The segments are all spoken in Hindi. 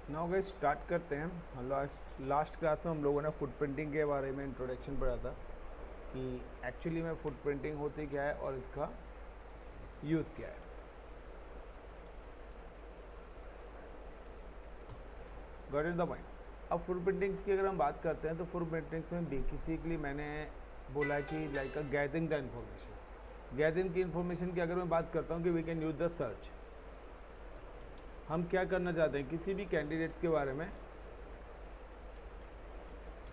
नाउ गाइस स्टार्ट करते हैं। लास्ट क्लास में हम लोगों ने फुट प्रिंटिंग के बारे में इंट्रोडक्शन पढ़ा था कि एक्चुअली में फुट प्रिंटिंग होती क्या है और इसका यूज़ क्या है। Got it the point. अब फुट प्रिंटिंग्स की अगर हम बात करते हैं तो फुट प्रिंटिंग्स में बेसिकली मैंने बोला कि like a gathering the information. Gathering की इन्फॉर्मेशन की अगर मैं बात करता हूँ कि we can use the search. हम क्या करना चाहते हैं, किसी भी कैंडिडेट्स के बारे में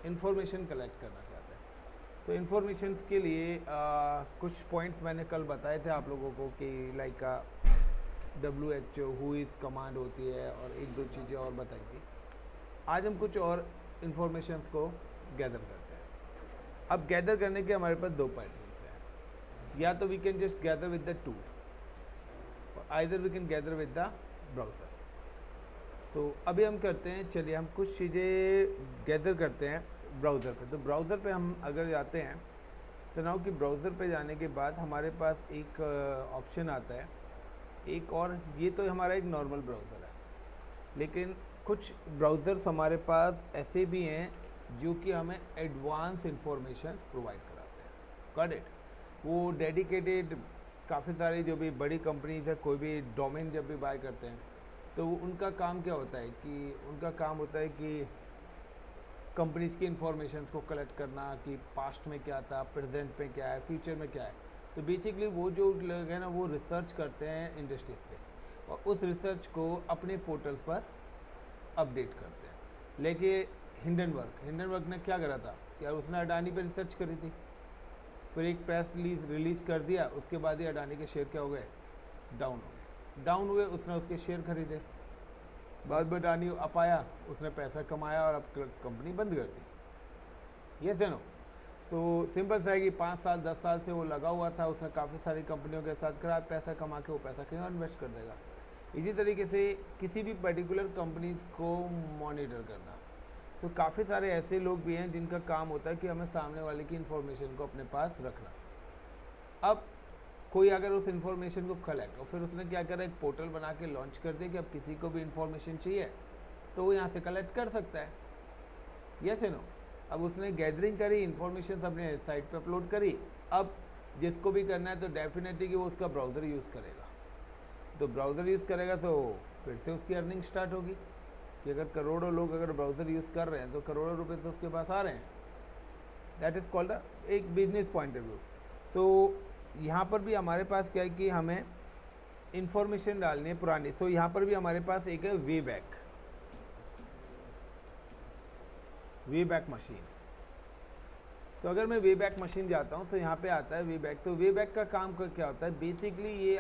इंफॉर्मेशन कलेक्ट करना चाहते हैं। सो इन्फॉर्मेशंस के लिए कुछ पॉइंट्स मैंने कल बताए थे आप लोगों को कि like WHO who is command होती है और एक दो चीज़ें और बताई थी। आज हम कुछ और इन्फॉर्मेशंस को गैदर करते हैं। अब गैदर करने के हमारे पास दो पैटर्न्स हैं। या तो we can just gather with the tool, either we can gather with the browser. तो अभी हम करते हैं, चलिए हम कुछ चीज़ें गैदर करते हैं ब्राउज़र पे। तो ब्राउज़र पे हम अगर जाते हैं तो नाउ कि ब्राउज़र पे जाने के बाद हमारे पास एक ऑप्शन आता है एक और। ये तो हमारा एक नॉर्मल ब्राउज़र है, लेकिन कुछ ब्राउज़र्स हमारे पास ऐसे भी हैं जो कि हमें एडवांस इंफॉर्मेशन प्रोवाइड कराते हैं। Got it. वो डेडिकेटेड काफ़ी सारी जो भी बड़ी कंपनीज है, कोई भी डोमेन जब भी बाय करते हैं तो उनका काम क्या होता है कि उनका काम होता है कि कंपनीज़ की इंफॉर्मेशन को कलेक्ट करना कि पास्ट में क्या था, प्रेजेंट में क्या है, फ्यूचर में क्या है। तो बेसिकली वो जो लोग हैं ना वो रिसर्च करते हैं इंडस्ट्रीज पे और उस रिसर्च को अपने पोर्टल्स पर अपडेट करते हैं। लेकिन हिंडनबर्ग ने क्या करा था, क्या उसने अडानी पे रिसर्च करी थी, फिर एक प्रेस रिलीज़ कर दिया, उसके बाद ही अडानी के शेयर क्या हो गए, डाउन हो गए। डाउन हुए, उसने उसके शेयर खरीदे, बाद में अडानी अप आया, उसने पैसा कमाया और अब कंपनी बंद कर दी। ये से नो। सो सिंपल सा है कि 5 साल 10 साल से वो लगा हुआ था, उसने काफ़ी सारी कंपनियों के साथ करा, पैसा कमा के वो पैसा कहीं इन्वेस्ट कर देगा। इसी तरीके से किसी भी पर्टिकुलर कंपनीज को मॉनिटर करना। सो काफ़ी सारे ऐसे लोग भी हैं जिनका काम होता है कि हमें सामने वाले की इन्फॉर्मेशन को अपने पास रखना। अब कोई अगर उस इन्फॉर्मेशन को कलेक्ट और फिर उसने क्या करा, एक पोर्टल बना के लॉन्च कर दिया कि अब किसी को भी इन्फॉर्मेशन चाहिए तो वो यहाँ से कलेक्ट कर सकता है। यस है नो। अब उसने गैदरिंग करी, इन्फॉर्मेशन अपने साइट पे अपलोड करी। अब जिसको भी करना है तो डेफिनेटली कि वो उसका ब्राउज़र यूज़ करेगा। तो ब्राउज़र यूज़ करेगा तो फिर से उसकी अर्निंग स्टार्ट होगी कि अगर करोड़ों लोग अगर ब्राउज़र यूज़ कर रहे हैं तो करोड़ों रुपए तो उसके पास आ रहे हैं। दैट इज़ कॉल्ड एक बिजनेस पॉइंट ऑफ व्यू। सो यहाँ पर भी हमारे पास क्या है कि हमें इंफॉर्मेशन डालनी है पुरानी। सो यहाँ पर भी हमारे पास एक है वे बैक मशीन। तो अगर मैं वे बैक मशीन जाता हूँ तो यहाँ पे आता है वे बैक। तो वे बैक का काम क्या होता है, बेसिकली ये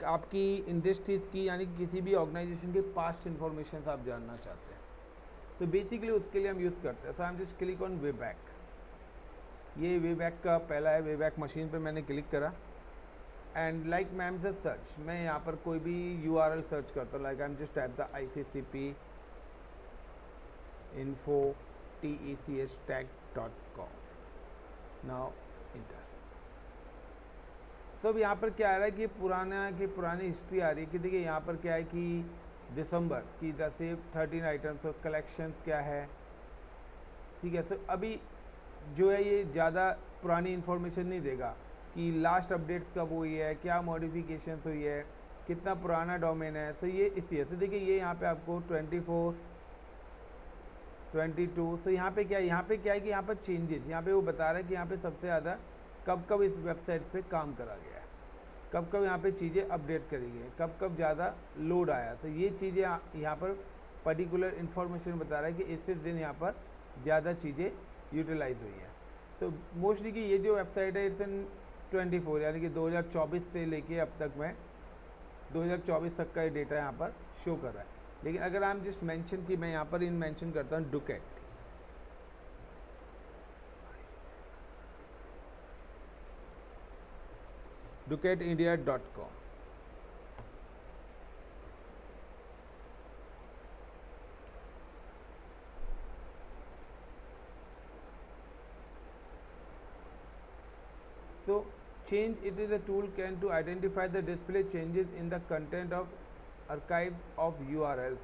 आपकी इंडस्ट्रीज़ की यानी किसी भी ऑर्गेनाइजेशन के पास्ट इन्फॉर्मेशन आप जानना चाहते हैं तो बेसिकली उसके लिए हम यूज़ करते हैं। So I am just click on way back. ये वे बैक का पहला है, वे बैक मशीन पे मैंने क्लिक करा एंड लाइक मैम से सर्च, मैं यहाँ पर कोई भी URL सर्च करता हूँ। Like I am just type the ICCP info techtech.com। Now inter. सब यहाँ पर क्या आ रहा है कि पुरानी हिस्ट्री आ रही है कि देखिए यहाँ पर क्या है कि दिसंबर की 10 से 13 आइटम्स ऑफ कलेक्शंस क्या है। ठीक है। सो अभी जो है ये ज़्यादा पुरानी इन्फॉर्मेशन नहीं देगा कि लास्ट अपडेट्स कब हुई है, क्या मॉडिफिकेशंस हुई है, कितना पुराना डोमेन है। सो ये इसलिए से देखिए ये यहाँ पे आपको 24 22। सो यहाँ पे क्या है कि यहाँ पर चेंजेस, यहाँ पे वो बता रहा है कि यहाँ पे सबसे ज़्यादा कब कब इस वेबसाइट्स पे काम करा गया है, कब कब यहाँ पे चीज़ें अपडेट करी गई, कब कब ज़्यादा लोड आया। सो ये चीज़ें यहाँ पर पर्टिकुलर इन्फॉर्मेशन बता रहा है कि इस दिन यहाँ पर ज़्यादा चीज़ें यूटिलाइज हुई हैं। सो मोस्टली कि ये जो वेबसाइट है इट्स इन 24 यानी कि 2024 से लेके अब तक मैं 2024 तक का ये डेटा यहाँ पर शो कर रहा है। लेकिन अगर आप जस्ट मेंशन कि मैं यहाँ पर इन मेंशन करता हूँ ducatindia.com। So change it is a tool can to identify the display changes in the content of archives of URLs.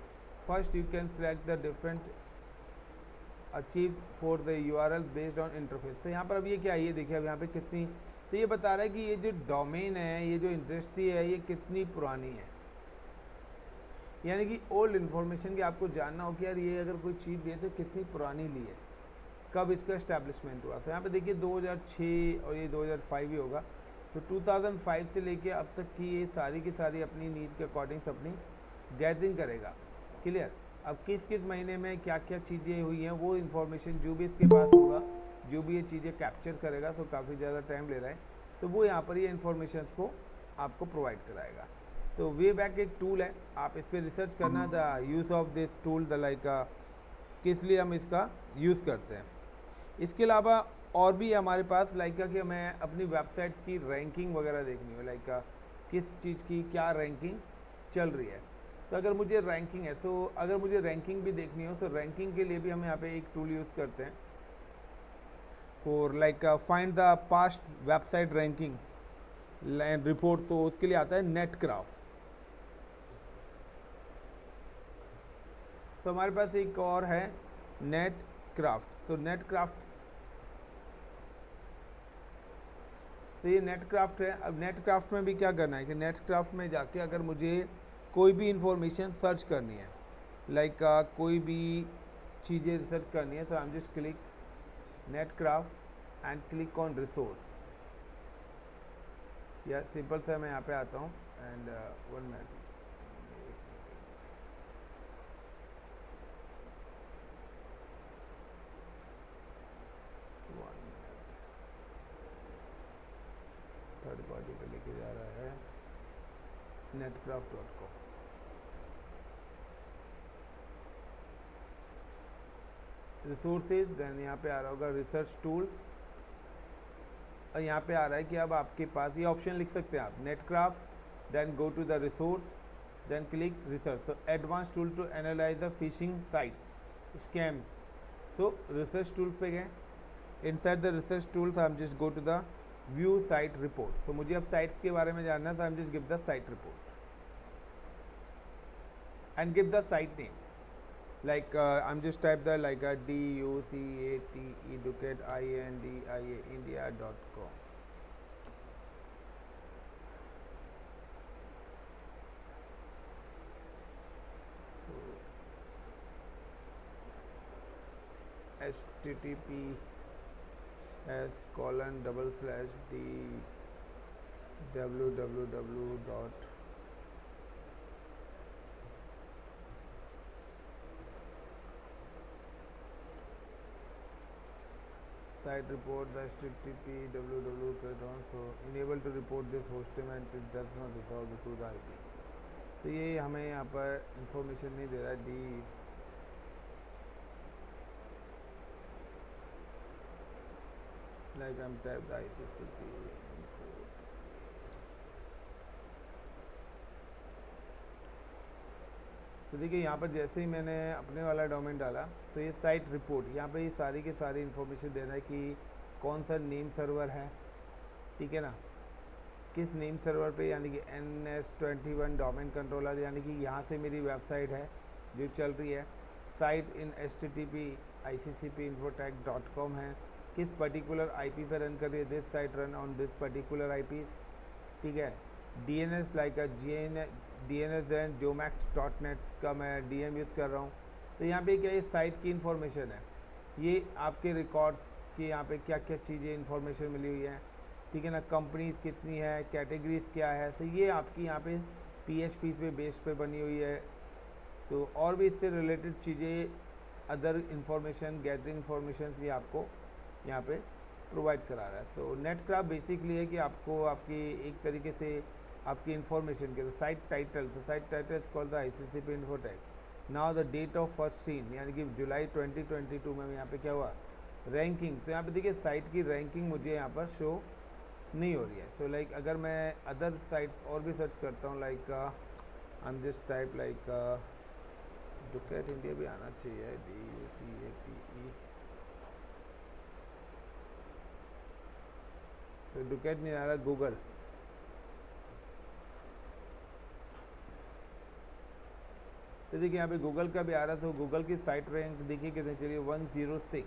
First you can select the different achieves for the URL based on interface. तो यहाँ पर अब ये क्या है, ये देखिए अब यहाँ पे कितनी, तो ये बता रहा है कि ये जो डोमेन है, ये जो इंडस्ट्री है, ये कितनी पुरानी है, यानी कि ओल्ड इन्फॉर्मेशन की आपको जानना हो कि यार ये अगर कोई चीज़ ली है तो कितनी पुरानी ली है, कब इसका इस्टेब्लिशमेंट हुआ। तो यहाँ पे देखिए 2006 और ये 2005 ही होगा। तो 2005 से लेके अब तक की ये सारी की सारी अपनी नीड के अकॉर्डिंग्स अपनी गैदरिंग करेगा। क्लियर। अब किस किस महीने में क्या क्या चीज़ें हुई हैं वो इन्फॉर्मेशन जो भी इसके पास होगा, जो भी ये चीज़ें कैप्चर करेगा, सो काफ़ी ज़्यादा टाइम ले रहा है, तो वो यहाँ पर ये इन्फॉर्मेशन को आपको प्रोवाइड कराएगा। तो वे बैक एक टूल है, आप इस पर रिसर्च करना the use of this tool, the like किस लिए हम इसका यूज़ करते हैं। इसके अलावा और भी हमारे पास लाइक कि हमें अपनी वेबसाइट्स की रैंकिंग वगैरह देखनी हो, लाइक किस चीज़ की क्या रैंकिंग चल रही है। तो अगर मुझे रैंकिंग है, तो अगर मुझे रैंकिंग भी देखनी हो, तो रैंकिंग के लिए भी हम यहाँ पे एक टूल यूज़ करते हैं for like find the past website ranking report. तो उसके लिए आता है नेटक्राफ्ट। तो हमारे पास एक और है नेटक्राफ्ट। तो नेटक्राफ्ट, तो ये नेटक्राफ्ट है। अब नेटक्राफ्ट में भी क्या करना है कि नेटक्राफ्ट में जाके अगर मुझे कोई भी इंफॉर्मेशन सर्च करनी है, लाइक कोई भी चीज़ें रिसर्च करनी है, so I am just click Netcraft and click on resource. या सिंपल सा मैं यहाँ पे आता हूँ एंड 1 मिनट, थर्ड पार्टी पे लेके जा रहा है netcraft.com। रिसोर्सेज, देन यहाँ पे आ रहा होगा रिसर्च टूल्स, और यहाँ पे आ रहा है कि अब आपके पास ये ऑप्शन लिख सकते हैं आप Netcraft, then go to the resource, then click research. So advance tool to analyse the phishing sites scams. So research tools पे गए, inside the research tools I am just go to the view site report. So मुझे अब साइट्स के बारे में जानना है, तो I am just give the site report and give the site name, like I'm just type the like a DUCATE Ducat INDIA India.com। so https://d www. site report the http www. so enable to report this host name and it does not resolve to the IP। तो ये हमें यहाँ पर इंफॉर्मेशन नहीं दे रहा है डी, लाइक हम टाइप द ICCP info। तो देखिए यहाँ पर जैसे ही मैंने अपने वाला डोमेन डाला, तो ये साइट रिपोर्ट, यहाँ पे ये सारी की सारी इन्फॉर्मेशन दे रहा है कि कौन सा नेम सर्वर है, ठीक है ना, किस नेम सर्वर पे, यानी कि NS21 डोमेन कंट्रोलर, यानी कि यहाँ से मेरी वेबसाइट है जो चल रही है। साइट इन http ICCPinfotech.com है, किस पर्टिकुलर IP पे रन कर रही है, this site run on this particular IPs, ठीक है। DNS like DNS then jomax.net का मैं DM यूज़ कर रहा हूँ। तो यहाँ पे क्या ये साइट की इन्फॉर्मेशन है, ये आपके रिकॉर्ड्स की यहाँ पे क्या क्या चीज़ें इन्फॉर्मेशन मिली हुई है, ठीक है ना, कंपनीज कितनी है, कैटेगरीज क्या है, तो ये आपकी यहाँ पे PHP पे बेस पे बनी हुई है। तो और भी इससे रिलेटेड चीज़ें, अदर इंफॉर्मेशन, गैदरिंग इंफॉर्मेशन ये आपको यहाँ पे प्रोवाइड करा रहा है। सो नेटक्राफ्ट बेसिकली है कि आपको आपकी एक तरीके से आपकी इन्फॉर्मेशन के साइट टाइटल, तो site title is called the ICCP Infotech। Now the date of first seen, यानी कि जुलाई 2022 में यहाँ पे क्या हुआ, रैंकिंग। तो यहाँ पे देखिए साइट की रैंकिंग मुझे यहाँ पर शो नहीं हो रही है। सो लाइक अगर मैं अदर साइट्स और भी सर्च करता हूँ, like I am just type like ducat India भी आना चाहिए, DUCATE। तो डुकैट नहीं आ रहा, गूगल, तो देखिए यहाँ पे गूगल का भी आ रहा है। तो गूगल की साइट रैंक देखिए कितनी चलिए 106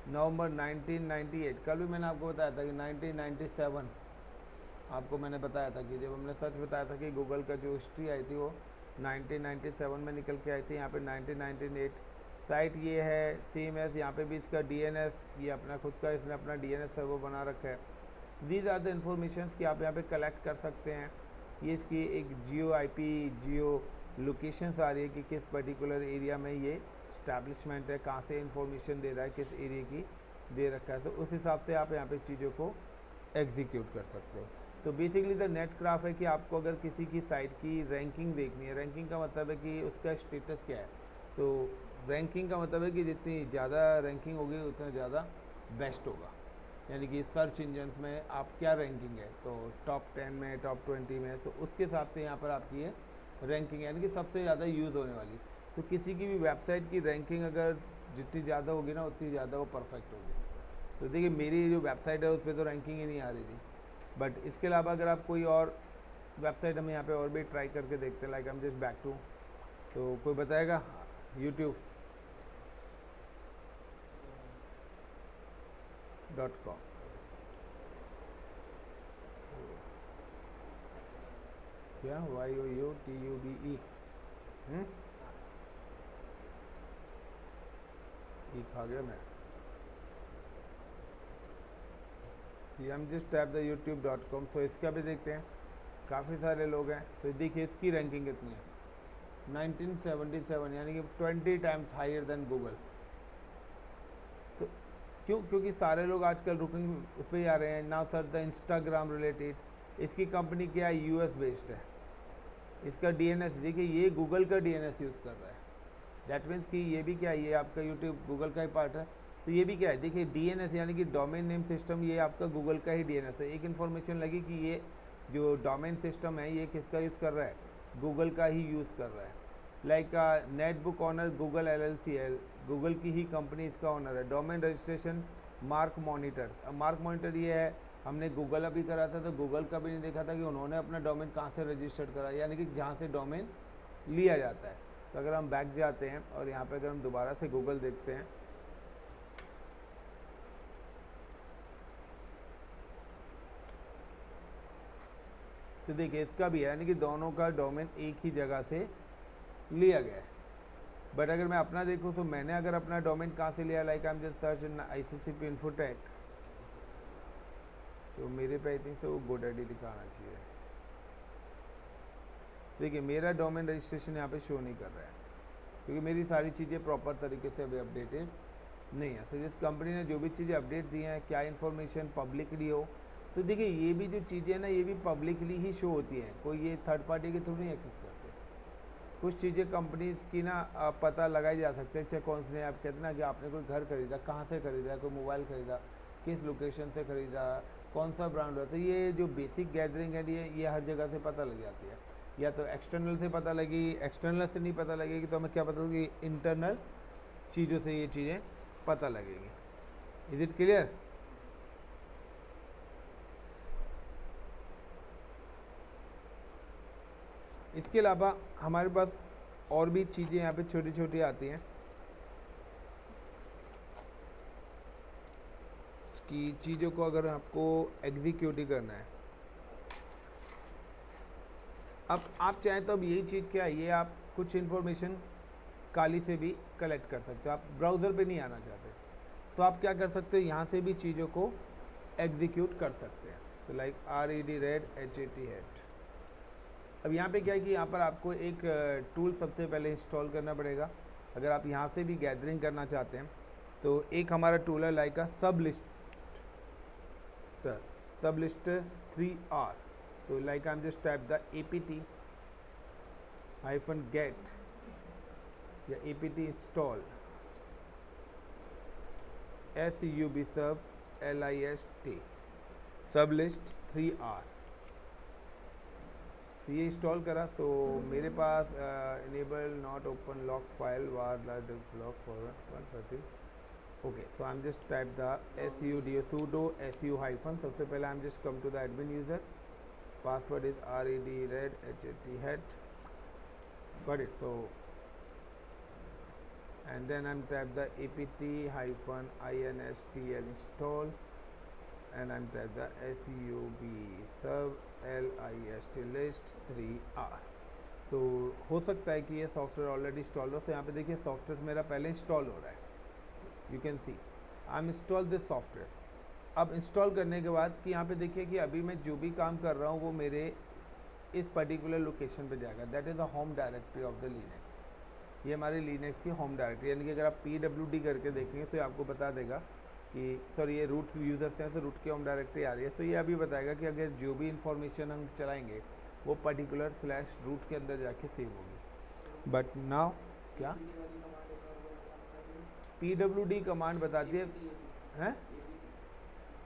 नवंबर 1998। कल भी मैंने आपको बताया था कि 1997 आपको मैंने बताया था कि जब हमने सच बताया था कि गूगल का जो हिस्ट्री आई थी वो 1997 में निकल के आई थी। यहाँ पे 1998 साइट ये है। CMS यहाँ पे भी इसका DNS, ये अपना खुद का इसने अपना DNS सर्वर बना रखा है। दीज आर द इन्फॉर्मेशंस कि आप यहाँ पे कलेक्ट कर सकते हैं। ये इसकी एक जियो लोकेशंस आ रही है कि किस पर्टिकुलर एरिया में ये इस्टेब्लिशमेंट है, कहाँ से इन्फॉर्मेशन दे रहा है, किस एरिया की दे रखा है। तो उस हिसाब से आप यहाँ पे चीज़ों को एग्जीक्यूट कर सकते हो। तो बेसिकली द नेट ग्राफ है कि आपको अगर किसी की साइट की रैंकिंग देखनी है, रैंकिंग का मतलब है कि उसका स्टेटस क्या है। तो रैंकिंग का मतलब है कि जितनी ज़्यादा रैंकिंग होगी उतना ज़्यादा बेस्ट होगा, यानी कि सर्च इंजन्स में आप क्या रैंकिंग है, तो टॉप 10 में, टॉप 20 में। तो उसके हिसाब से यहाँ पर आपकी है रैंकिंग, यानी कि सबसे ज़्यादा यूज़ होने वाली। तो किसी की भी वेबसाइट की रैंकिंग अगर जितनी ज़्यादा होगी ना उतनी ज़्यादा वो परफेक्ट होगी। तो देखिए मेरी जो वेबसाइट है उस पर तो रैंकिंग ही नहीं आ रही थी, बट इसके अलावा अगर आप कोई और वेबसाइट हम यहाँ पे और भी ट्राई करके देखते हैं, लाइक हम जस्ट बैक टू, तो कोई बताएगा youtube.com। क्या YOUTUBE खा गया मैं। हम जस्ट टैप द youtube.com। सो इसका भी देखते हैं, काफ़ी सारे लोग हैं। तो देखिए इसकी रैंकिंग कितनी है 1977, यानी कि 20 टाइम्स हायर देन गूगल। तो क्योंकि सारे लोग आजकल रुकिंग उस पर ही आ रहे हैं ना सर। द इंस्टाग्राम रिलेटेड, इसकी कंपनी क्या है, US बेस्ड है। इसका DNS देखिए, ये गूगल का DNS यूज़ कर रहा है। दैट मीन्स कि ये भी क्या है, ये आपका यूट्यूब गूगल का ही पार्ट है। तो ये भी क्या है, देखिए DNS यानी कि डोमेन नेम सिस्टम, ये आपका गूगल का ही DNS है। एक इन्फॉर्मेशन लगी कि ये जो डोमेन सिस्टम है ये किसका यूज़ कर रहा है, गूगल का ही यूज़ कर रहा है। Like netbook owner Google LLC है, गूगल की ही कंपनी इसका ऑनर है। Domain registration mark monitors. अब मार्क मॉनिटर ये है, हमने गूगल अभी करा था तो गूगल का भी नहीं देखा था कि उन्होंने अपना डोमेन कहाँ से रजिस्टर्ड करा, यानी कि जहाँ से डोमेन लिया जाता है। तो अगर हम बैक जाते हैं और यहाँ पे अगर हम दोबारा से गूगल देखते हैं, तो देखिए इसका भी है, यानी कि दोनों का डोमेन एक ही जगह से लिया गया है। बट अगर मैं अपना देखूँ तो मैंने अगर अपना डोमेन कहाँ से लिया, like I am just search in ICCP infotech, तो मेरे पे आई थिंक सो GoDaddy दिखाना चाहिए। देखिए मेरा डोमेन रजिस्ट्रेशन यहाँ पे शो नहीं कर रहा है क्योंकि मेरी सारी चीज़ें प्रॉपर तरीके से अभी अपडेटेड नहीं है। सो जिस कंपनी ने जो भी चीज़ें अपडेट दी हैं, क्या इन्फॉर्मेशन पब्लिकली हो। तो देखिए ये भी जो चीज़ें ना ये भी पब्लिकली ही शो होती हैं, कोई ये थर्ड पार्टी के थ्रू नहीं एक्सेस करते। कुछ चीज़ें कंपनीज की ना पता लगाई जा सकते हैं। चाहे कौन से, आप कहते ना कि आपने कोई घर खरीदा, कहाँ से खरीदा, कोई मोबाइल खरीदा, किस लोकेशन से खरीदा, कौन सा ब्रांड हो। तो ये जो बेसिक गैदरिंग है ये हर जगह से पता लग जाती है। या तो एक्सटर्नल से पता लगी, एक्सटर्नल से नहीं पता लगेगी तो हमें क्या पता होगी, इंटरनल चीज़ों से ये चीज़ें पता लगेगी। Is it clear? इसके अलावा हमारे पास और भी चीज़ें यहाँ पे छोटी छोटी आती हैं कि चीज़ों को अगर आपको एग्जीक्यूट ही करना है। अब आप चाहें तो अब यही चीज़ क्या है, ये आप कुछ इन्फॉर्मेशन काली से भी कलेक्ट कर सकते हो। आप ब्राउज़र पे नहीं आना चाहते तो आप क्या कर सकते हो, यहाँ से भी चीज़ों को एग्जीक्यूट कर सकते हैं। तो लाइक RED अब यहाँ पे क्या है कि यहाँ पर आपको एक टूल सबसे पहले इंस्टॉल करना पड़ेगा अगर आप यहाँ से भी गैदरिंग करना चाहते हैं। तो एक हमारा टूल है like सबलिस्टर 3R। so like I'm just type the apt-get या apt install sublist 3R। तो ये इंस्टॉल करा। तो मेरे पास enable not open lock file var lock forward 130। Okay, so I am just type the sudo su hyphen. सबसे पहले I am just come to the admin user, password is RED hat, got it. So and then I'm type the apt-install install, and I'm type the sub list list 3r. तो हो सकता है कि ये सॉफ्टवेयर ऑलरेडी इंस्टॉल हो, तो यहाँ पे देखिए सॉफ्टवेयर मेरा पहले इंस्टॉल हो रहा है, you can see I am install this software. अब इंस्टॉल करने के बाद कि यहाँ पे देखिए कि अभी मैं जो भी काम कर रहा हूँ वो मेरे इस पर्टिकुलर लोकेशन पे जाएगा, that is the home directory of the Linux. ये हमारे लिनक्स की होम डायरेक्टरी, यानी कि अगर आप pwd करके देखेंगे तो ये आपको बता देगा कि सॉरी ये रूट यूज़र्स हैं, तो रूट की होम डायरेक्टरी आ रही है। तो ये अभी बताएगा कि अगर जो भी इंफॉर्मेशन हम चलाएंगे वो पर्टिकुलर /रूट के अंदर जाके सेव होगी। बट नाउ क्या pwd कमांड बताती है हैं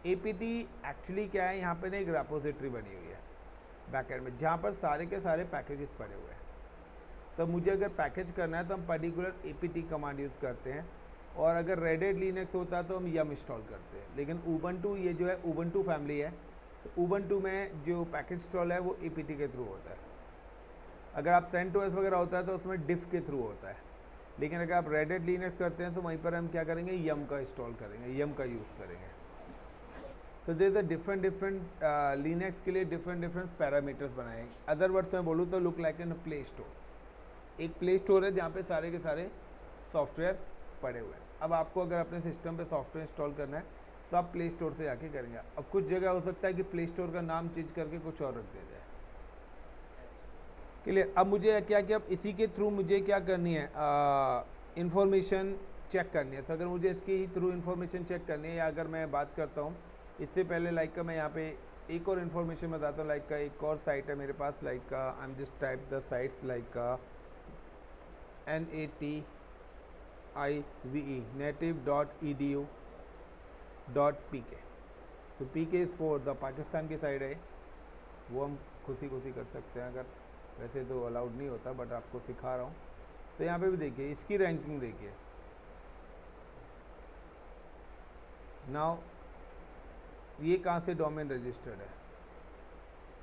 apt एक्चुअली क्या है, यहाँ पे ना एक रेपोजिटरी बनी हुई है बैकएंड में जहाँ पर सारे के सारे पैकेजेस पड़े हुए हैं। तो मुझे अगर पैकेज करना है तो हम पर्टिकुलर apt कमांड यूज़ करते हैं, और अगर रेड हैट लिनक्स होता है तो हम यम इंस्टॉल करते हैं। लेकिन उबंटू ये जो है उबंटू फैमिली है, तो उबंटू में जो पैकेज इंस्टॉल है वो apt के थ्रू होता है। अगर आप CentOS वगैरह होता है तो उसमें डिफ के थ्रू होता है, लेकिन अगर आप रेड हैट लिनक्स करते हैं तो वहीं पर हम क्या करेंगे, यम का इंस्टॉल करेंगे, यम का यूज़ करेंगे। तो there is a different Linux के लिए डिफरेंट पैरामीटर्स बनाए। अदर वर्ड्स में बोलूँ तो look like in Play Store. एक प्ले स्टोर है जहाँ पे सारे के सारे सॉफ्टवेयर पड़े हुए हैं। अब आपको अगर अपने सिस्टम पे सॉफ्टवेयर इंस्टॉल करना है तो आप प्ले स्टोर से जाके करेंगे। अब कुछ जगह हो सकता है कि प्ले स्टोर का नाम चेंज करके कुछ और रख दिया जाए। क्लियर। अब मुझे क्या कि अब इसी के थ्रू मुझे क्या करनी है, इंफॉर्मेशन चेक करनी है। तो अगर मुझे इसके ही थ्रू इंफॉर्मेशन चेक करनी है, या अगर मैं बात करता हूँ इससे पहले लाइक का मैं यहाँ पे एक और इन्फॉर्मेशन बताता हूँ। लाइक का एक और साइट है मेरे पास, लाइक का आई am just type the sites like का NATIVE native.edu.pk। तो PK is for the Pakistan की साइड है, वो हम खुशी कर सकते हैं, अगर वैसे तो अलाउड नहीं होता, बट आपको सिखा रहा हूँ। तो यहाँ पे भी देखिए इसकी रैंकिंग देखिए। नाउ ये कहाँ से डोमेन रजिस्टर्ड है,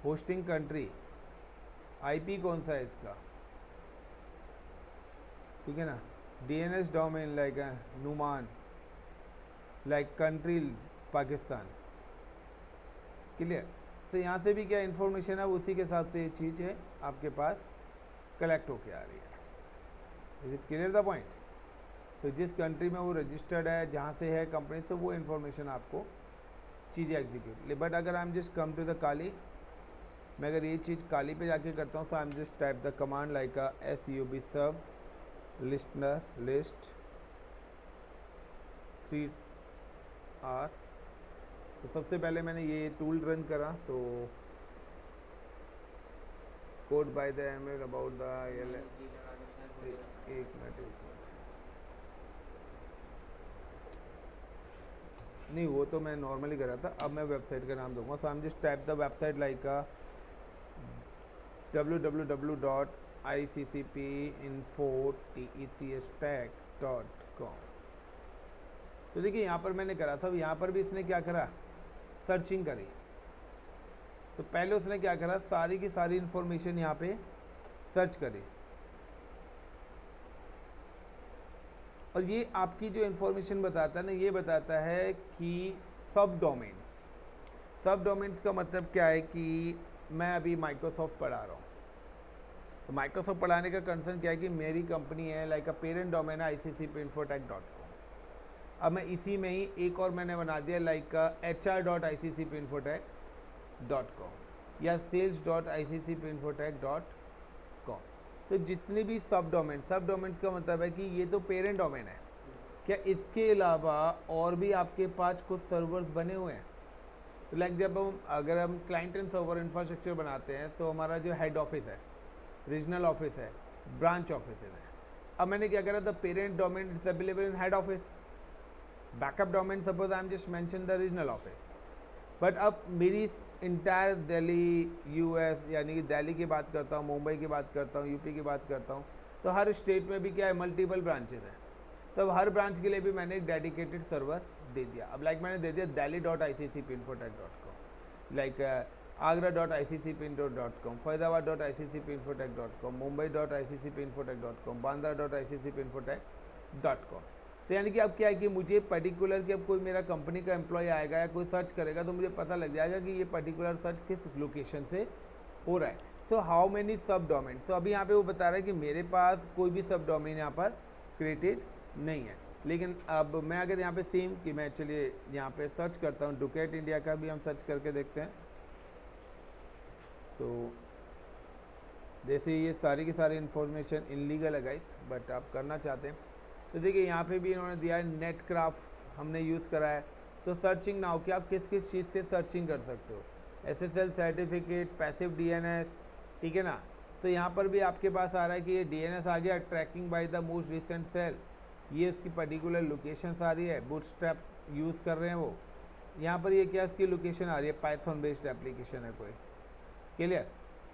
होस्टिंग कंट्री, IP कौन सा है इसका, ठीक है ना, DNS डोमेन लाइक नुमान, लाइक कंट्री पाकिस्तान। क्लियर। तो यहाँ से भी क्या इन्फॉर्मेशन है उसी के हिसाब से ये चीज़ है आपके पास कलेक्ट होके आ रही है। Is it clear the point. तो जिस कंट्री में वो रजिस्टर्ड है, जहाँ से है कंपनी, तो वो इन्फॉर्मेशन आपको चीज़ें एग्जीक्यूट। बट अगर I am just come to the Kali, मैं अगर ये चीज़ काली पे जाके करता हूँ, so I am just type the command like SUB sub listener list 3R। तो सबसे पहले मैंने ये टूल रन करा, तो code by the ML about the एक मिनट नहीं, वो तो मैं नॉर्मली कर रहा था। अब मैं वेबसाइट का नाम दूंगा। So I am just type the website like www.iccpinfo.tecstack.com। तो देखिए यहाँ पर मैंने करा था, यहाँ पर भी इसने क्या करा, सर्चिंग करी। तो पहले उसने क्या करा, सारी की सारी इंफॉर्मेशन यहाँ पे सर्च करी, और ये आपकी जो इन्फॉर्मेशन बताता है ना, ये बताता है कि सब डोमेन्स का मतलब क्या है कि मैं अभी माइक्रोसॉफ्ट पढ़ा रहा हूँ, तो माइक्रोसॉफ्ट पढ़ाने का कंसर्न क्या है कि मेरी कंपनी है, लाइक पेरेंट डोमेन है iccpinfotech.com। अब मैं इसी में ही एक और मैंने बना दिया लाइक HR.iccpinfotech.com या sales.iccpinfotech.com। तो जितने भी सब डोमेन्स का मतलब है कि ये तो पेरेंट डोमेन है, क्या इसके अलावा और भी आपके पास कुछ सर्वर्स बने हुए हैं। तो लाइक जब अगर हम क्लाइंट एंड सर्वर इंफ्रास्ट्रक्चर बनाते हैं, तो हमारा जो हेड ऑफिस है, रीजनल ऑफिस है, ब्रांच ऑफिस है। अब मैंने क्या करा, the parent domain is available in head office, backup domain suppose I am just mention the regional office. But अब मेरी इंटायर दिल्ली US, यानी कि दिल्ली की बात करता हूँ, मुंबई की बात करता हूँ, UP की बात करता हूँ, तो हर स्टेट में भी क्या है, मल्टीपल ब्रांचेज हैं। तो हर ब्रांच के लिए भी मैंने एक डेडिकेटेड सर्वर दे दिया। अब लाइक मैंने दे दिया delhi.iccpinfotech.com, लाइक agra.iccpinfotech.com, फरीदाबाद.iccpinfotech.com, मुंबई.iccpinfotech.com, बांद्रा.iccpinfotech.com तो यानी कि अब क्या है कि मुझे पर्टिकुलर कि अब कोई मेरा कंपनी का एम्प्लॉय आएगा या कोई सर्च करेगा तो मुझे पता लग जाएगा कि ये पर्टिकुलर सर्च किस लोकेशन से हो रहा है। सो हाउ मेनी सब डोमेन, सो अभी यहाँ पे वो बता रहा है कि मेरे पास कोई भी सब डोमेन यहाँ पर क्रिएटेड नहीं है। लेकिन अब मैं अगर यहाँ पे सेम कि मैं चलिए यहाँ पे सर्च करता हूँ, डुकेट इंडिया का भी हम सर्च करके देखते हैं। सो जैसे ये सारी की सारी इन्फॉर्मेशन इनलीगल है गाइस, बट आप करना चाहते हैं तो देखिए यहाँ पे भी इन्होंने दिया है नेटक्राफ्ट हमने यूज़ करा है। तो सर्चिंग नाउ कि आप किस किस चीज़ से सर्चिंग कर सकते हो, SSL सर्टिफिकेट, पैसिव DNS, ठीक है ना। तो यहाँ पर भी आपके पास आ रहा है कि ये DNS आ गया, tracking by the most recent cell, ये इसकी पर्टिकुलर लोकेशन आ रही है, बूटस्ट्रैप्स यूज़ कर रहे हैं वो। यहाँ पर ये क्या इसकी लोकेशन आ रही है, पाइथन बेस्ड एप्लीकेशन है कोई, क्लियर।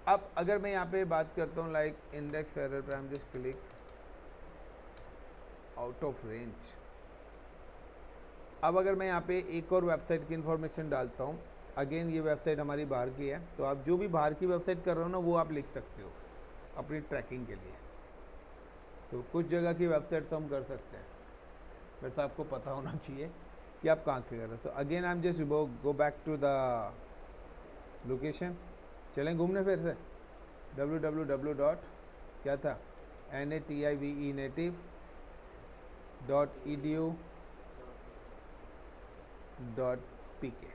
अब अगर मैं यहाँ पे बात करता हूँ लाइक इंडेक्स एरर पे, आई am just click out of range. अब अगर मैं यहाँ पे एक और वेबसाइट की इन्फॉर्मेशन डालता हूँ, अगेन ये वेबसाइट हमारी बाहर की है, तो आप जो भी बाहर की वेबसाइट कर रहे हो ना वो आप लिख सकते हो अपनी ट्रैकिंग के लिए। तो कुछ जगह की वेबसाइट्स हम कर सकते हैं, वैसे आपको पता होना चाहिए कि आप कहाँ के कर रहे हो। So again I am just go back to the location, चलें घूमने फिर से www. क्या था native.edu.pk।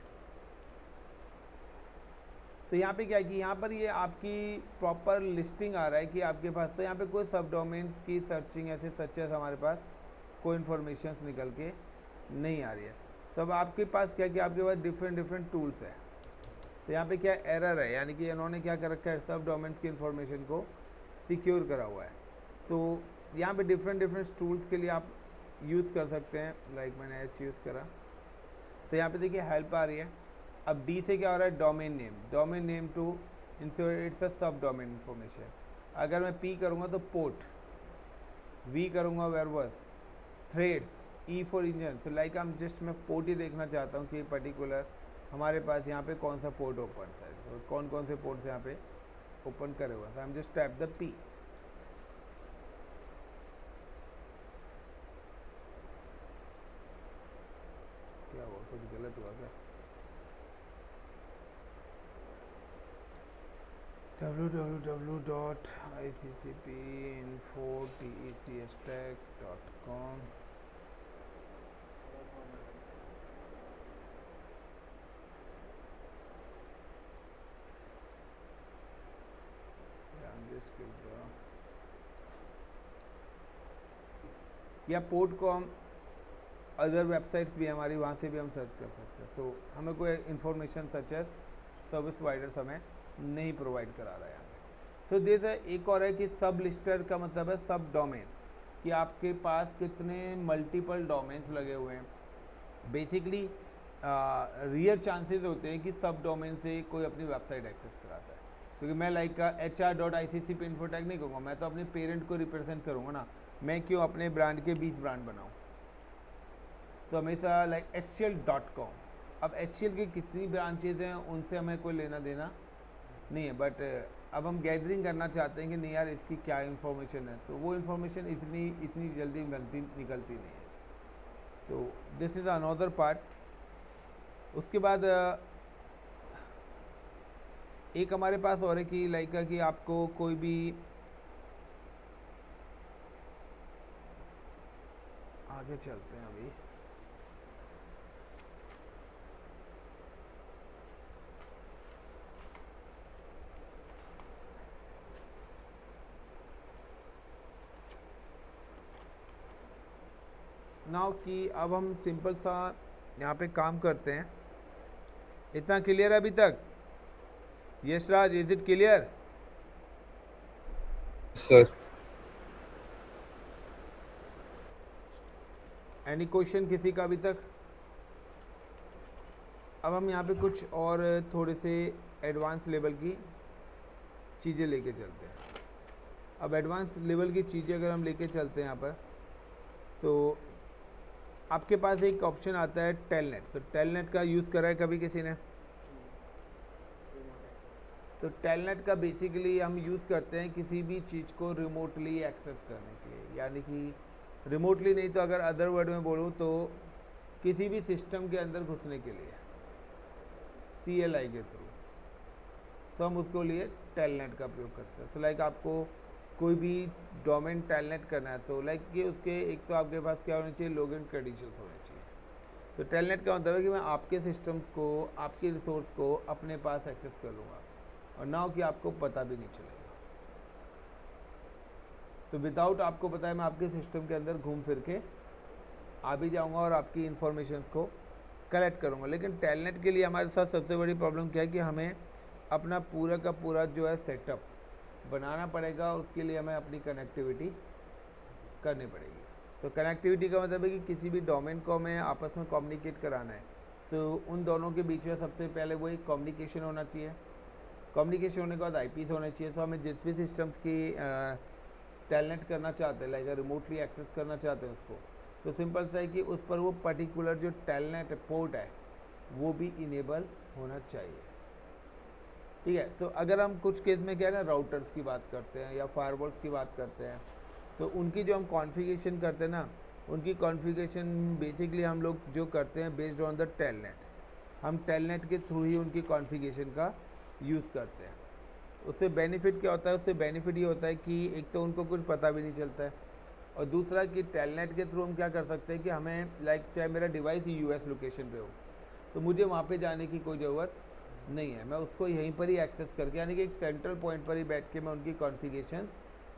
तो यहाँ पे क्या है कि यहाँ पर ये आपकी प्रॉपर लिस्टिंग आ रहा है कि आपके पास तो यहाँ पे कोई सब डोमेन्स की सर्चिंग ऐसे सचेस हमारे पास कोई इन्फॉर्मेशन निकल के नहीं आ रही है। सब आपके पास क्या है कि आपके पास डिफरेंट टूल्स है। तो यहाँ पे क्या एरर है, यानी कि इन्होंने क्या कर रखा है, सब डोमेन्स की इन्फॉर्मेशन को सिक्योर करा हुआ है। सो यहाँ पे डिफरेंट टूल्स के लिए आप यूज़ कर सकते हैं, लाइक मैंने एच यूज़ करा। तो यहाँ पे देखिए हेल्प आ रही है। अब डी से क्या हो रहा है, domain name to ensure it's a sub domain information. अगर मैं पी करूँगा तो पोर्ट, वी करूँगा verbose, threads, e for engine. So like हम जस्ट मैं पोर्ट ही देखना चाहता हूँ कि पर्टिकुलर हमारे पास यहाँ पे कौन सा पोर्ट ओपन है, तो कौन कौन से पोर्ट्स यहाँ पे ओपन करे हुआ। So I am just tap the P. क्या हुआ, कुछ गलत हुआ क्या? www.iccpinfo.tecstack.com। या पोर्ट को हम अदर वेबसाइट्स भी हमारी वहाँ से भी हम सर्च कर सकते हैं। सो हमें कोई information such as service providers हमें नहीं प्रोवाइड करा रहा है यहाँ पे। सो दिस है एक और है कि सब लिस्टर का मतलब है सब डोमेन, कि आपके पास कितने मल्टीपल डोमेन्स लगे हुए हैं। बेसिकली रियर चांसेस होते हैं कि सब डोमेन से कोई अपनी वेबसाइट एक्सेस कराता है, क्योंकि मैं लाइक HR.ICCPinfotech नहीं कहूँगा, मैं तो अपने पेरेंट को रिप्रेजेंट करूँगा ना। मैं क्यों अपने ब्रांड के 20 ब्रांड बनाऊँ? तो हमेशा लाइक HCL.com। अब HCL की कितनी ब्रांचेज हैं उनसे हमें कोई लेना देना नहीं है, बट अब हम गैदरिंग करना चाहते हैं कि नहीं यार इसकी क्या इन्फॉर्मेशन है, तो वो इन्फॉर्मेशन इतनी जल्दी निकलती नहीं है। तो दिस इज़ अनदर पार्ट। उसके बाद एक हमारे पास और है कि लाइक कि आपको कोई भी आगे चलते हैं अभी। नाउ कि अब हम सिंपल सा यहाँ पे काम करते हैं। इतना क्लियर है अभी तक? Yes Raj, is it clear? Sir any question किसी का अभी तक? अब हम यहाँ पे कुछ और थोड़े से एडवांस लेवल की चीज़ें लेके चलते हैं। अब एडवांस लेवल की चीज़ें अगर हम लेके चलते हैं यहाँ पर, तो आपके पास एक ऑप्शन आता है टेलनेट। तो टेलनेट का यूज़ करा है कभी किसी ने? तो टेलनेट का बेसिकली हम यूज़ करते हैं किसी भी चीज़ को रिमोटली एक्सेस करने के लिए, यानी कि रिमोटली नहीं तो अगर अदर वर्ड में बोलूँ तो किसी भी सिस्टम के अंदर घुसने के लिए CLI के थ्रू, तो हम उसको लिए टेलनेट का प्रयोग करते हैं। सो लाइक आपको कोई भी डोमेन टेलनेट करना है, सो लाइक कि उसके एक तो आपके पास क्या होना चाहिए, लॉगिन क्रेडेंशियल्स होने चाहिए। तो टेलनेट का मतलब है कि मैं आपके सिस्टम्स को, आपके रिसोर्स को अपने पास एक्सेस कर लूँगा और ना हो कि आपको पता भी नहीं चलेगा। तो विदाउट आपको पता है मैं आपके सिस्टम के अंदर घूम फिर के आ भी जाऊँगा और आपकी इन्फॉर्मेशन को कलेक्ट करूँगा। लेकिन टेलनेट के लिए हमारे साथ सबसे बड़ी प्रॉब्लम क्या है कि हमें अपना पूरा का पूरा जो है सेटअप बनाना पड़ेगा, उसके लिए हमें अपनी कनेक्टिविटी करनी पड़ेगी। तो कनेक्टिविटी का मतलब है कि किसी भी डोमेन को हमें आपस में कम्युनिकेट कराना है, तो उन दोनों के बीच में सबसे पहले वही कम्युनिकेशन होना चाहिए। कम्युनिकेशन होने के बाद IPs होने चाहिए। तो हमें जिस भी सिस्टम्स की टेलनेट करना चाहते हैं, लाइक रिमोटली एक्सेस करना चाहते हैं उसको, तो सिंपल सा है कि उस पर वो पर्टिकुलर जो टेलनेट पोर्ट है वो भी इनेबल होना चाहिए। ठीक है। सो अगर हम कुछ केस में क्या है ना, राउटर्स की बात करते हैं या फायरवॉल्स की बात करते हैं, तो उनकी जो हम कॉन्फ़िगरेशन करते हैं ना, उनकी कॉन्फ़िगरेशन बेसिकली हम लोग जो करते हैं बेस्ड ऑन द टेलनेट, हम टेलनेट के थ्रू ही उनकी कॉन्फ़िगरेशन का यूज़ करते हैं। उससे बेनिफिट क्या होता है, उससे बेनिफिट ये होता है कि एक तो उनको कुछ पता भी नहीं चलता है, और दूसरा कि टेलनेट के थ्रू हम क्या कर सकते हैं कि हमें लाइक चाहे मेरा डिवाइस US लोकेशन पे हो, तो मुझे वहाँ पे जाने की कोई ज़रूरत नहीं है, मैं उसको यहीं पर ही एक्सेस करके, यानी कि एक सेंट्रल पॉइंट पर ही बैठ के मैं उनकी कॉन्फ़िगरेशंस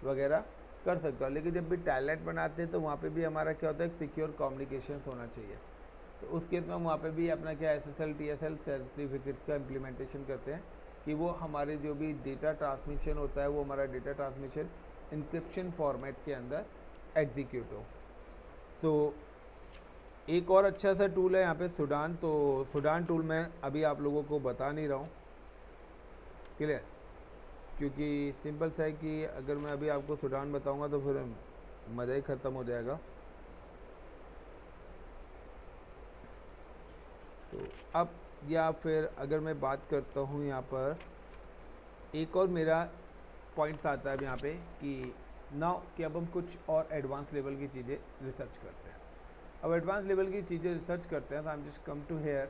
वगैरह कर सकता हूँ। लेकिन जब भी टेलनेट बनाते हैं तो वहाँ पे भी हमारा क्या होता है, एक सिक्योर कम्युनिकेशंस होना चाहिए। तो उस केस में हम वहाँ पे भी अपना क्या SSL TSL सर्टिफिकेट्स का इम्प्लीमेंटेशन करते हैं कि वो हमारे जो भी डेटा ट्रांसमिशन होता है वो हमारा डेटा ट्रांसमिशन इंक्रिप्शन फॉर्मेट के अंदर एग्जीक्यूट हो। सो एक और अच्छा सा टूल है यहाँ पे सुडान। तो सुडान टूल मैं अभी आप लोगों को बता नहीं रहा हूँ, क्लियर, क्योंकि सिंपल सा है कि अगर मैं अभी आपको सुडान बताऊँगा तो फिर मज़ा ही ख़त्म हो जाएगा। तो अब या फिर अगर मैं बात करता हूँ यहाँ पर एक और मेरा पॉइंट्स आता है यहाँ पे कि नाउ कि अब हम कुछ और एडवांस लेवल की चीज़ें रिसर्च करते हैं। अब एडवांस लेवल की चीज़ें रिसर्च करते हैं तो I am just come to here,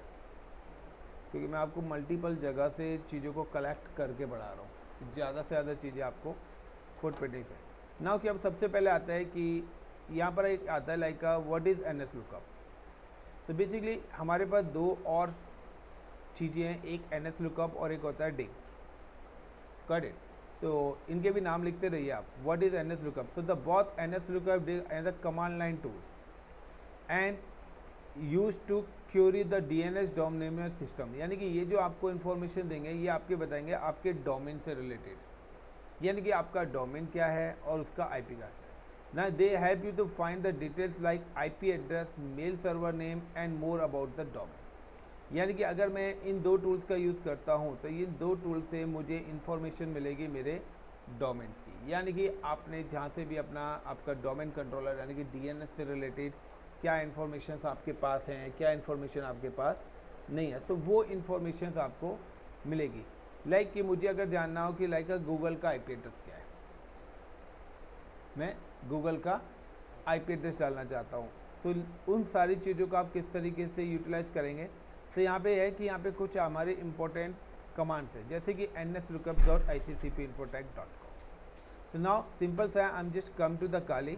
क्योंकि मैं आपको मल्टीपल जगह से चीज़ों को कलेक्ट करके बढ़ा रहा हूँ, ज़्यादा से ज़्यादा चीज़ें आपको फुट प्रिंटिंग से। नाउ कि अब सबसे पहले आता है कि यहाँ पर एक आता है like what is NS lookup. तो बेसिकली हमारे पास दो और चीज़ें हैं, एक NS लुकअप और एक होता है डिग। Got it. तो इनके भी नाम लिखते रहिए आप। What is NS lookup? So the both NS lookup dig and the command line tools and use to query the DNS domain system. यानी कि ये जो आपको इन्फॉर्मेशन देंगे ये आपके बताएंगे आपके डोमेन से रिलेटेड, यानी कि आपका डोमेन क्या है और उसका IP का है ना। They help you to find the details like IP address, mail server name and more about the domain. यानी कि अगर मैं इन दो टूल्स का यूज़ करता हूँ तो इन दो टूल से मुझे इन्फॉर्मेशन मिलेगी मेरे डोमेन्स की। यानी कि आपने जहाँ से भी अपना आपका डोमेन कंट्रोलर यानी कि DNS से रिलेटेड क्या इन्फॉर्मेशन आपके पास हैं, क्या इन्फॉर्मेशन आपके पास नहीं है, तो वो इन्फॉर्मेशन आपको मिलेगी। लाइक कि मुझे अगर जानना हो कि लाइक गूगल का IP एड्रेस क्या है, मैं गूगल का IP एड्रेस डालना चाहता हूँ, तो उन सारी चीज़ों को आप किस तरीके से यूटिलाइज करेंगे। तो यहाँ पे है कि यहाँ पे कुछ हमारे इंपॉर्टेंट कमांड्स हैं, जैसे कि nslookup.iccpinfotech.com। सो नाउ सिंपल सा I am just come to the Kali.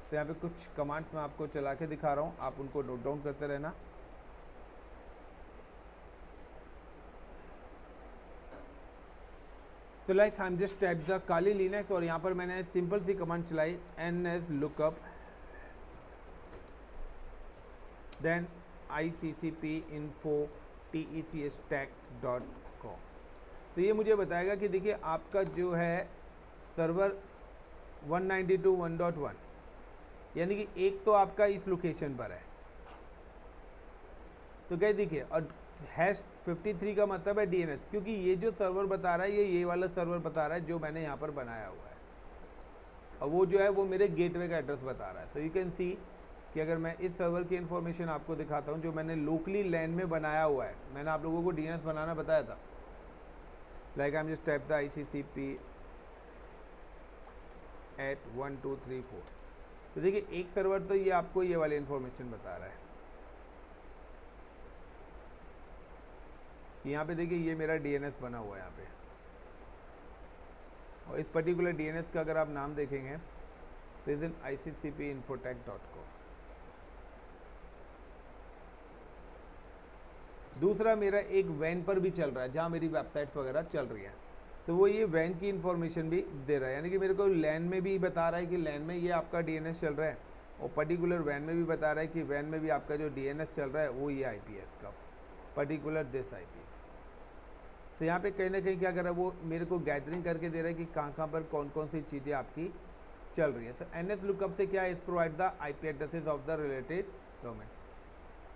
तो यहाँ पे कुछ कमांड्स मैं आपको चला के दिखा रहा हूँ, आप उनको नोट डाउन करते रहना। So like I am just type the Kali Linux और यहाँ पर मैंने सिंपल सी कमांड चलाई nslookup देन iccpinfotech.com। तो ये मुझे बताएगा कि देखिए आपका जो है सर्वर 192.1.1 यानी कि एक तो आपका इस लोकेशन पर है, तो क्या देखिए, और #53 का मतलब है DNS, क्योंकि ये जो सर्वर बता रहा है ये वाला सर्वर बता रहा है जो मैंने यहाँ पर बनाया हुआ है, और वो जो है वो मेरे गेटवे का एड्रेस बता रहा है। सो यू कैन सी कि अगर मैं इस सर्वर की इन्फॉर्मेशन आपको दिखाता हूँ जो मैंने लोकली लैन में बनाया हुआ है, मैंने आप लोगों को DNS बनाना बताया था, like I am just type the ICCP 192.168.1234। तो देखिए एक सर्वर तो ये आपको ये वाली इन्फॉर्मेशन बता रहा है। यहाँ पे देखिए ये मेरा DNS बना हुआ है यहाँ पे, और इस पर्टिकुलर DNS का अगर आप नाम देखेंगे तो इज इन iccpinfotech.com। दूसरा मेरा एक वैन पर भी चल रहा है जहाँ मेरी वेबसाइट्स वगैरह चल रही हैं, तो वो ये वैन की इन्फॉर्मेशन भी दे रहा है, यानी कि मेरे को लैन में भी बता रहा है कि लैन में ये आपका DNS चल रहा है, और पर्टिकुलर वैन में भी बता रहा है कि वैन में भी आपका जो DNS चल रहा है वो ये IP है इसका, पर्टिकुलर दिस IP। तो यहाँ पे कहीं ना कहीं क्या कर रहा है, वो मेरे को गैदरिंग करके दे रहा है कि कहाँ पर कौन कौन सी चीज़ें आपकी चल रही है। सो NS लुकअप से क्या is provide the IP addresses of the related domain.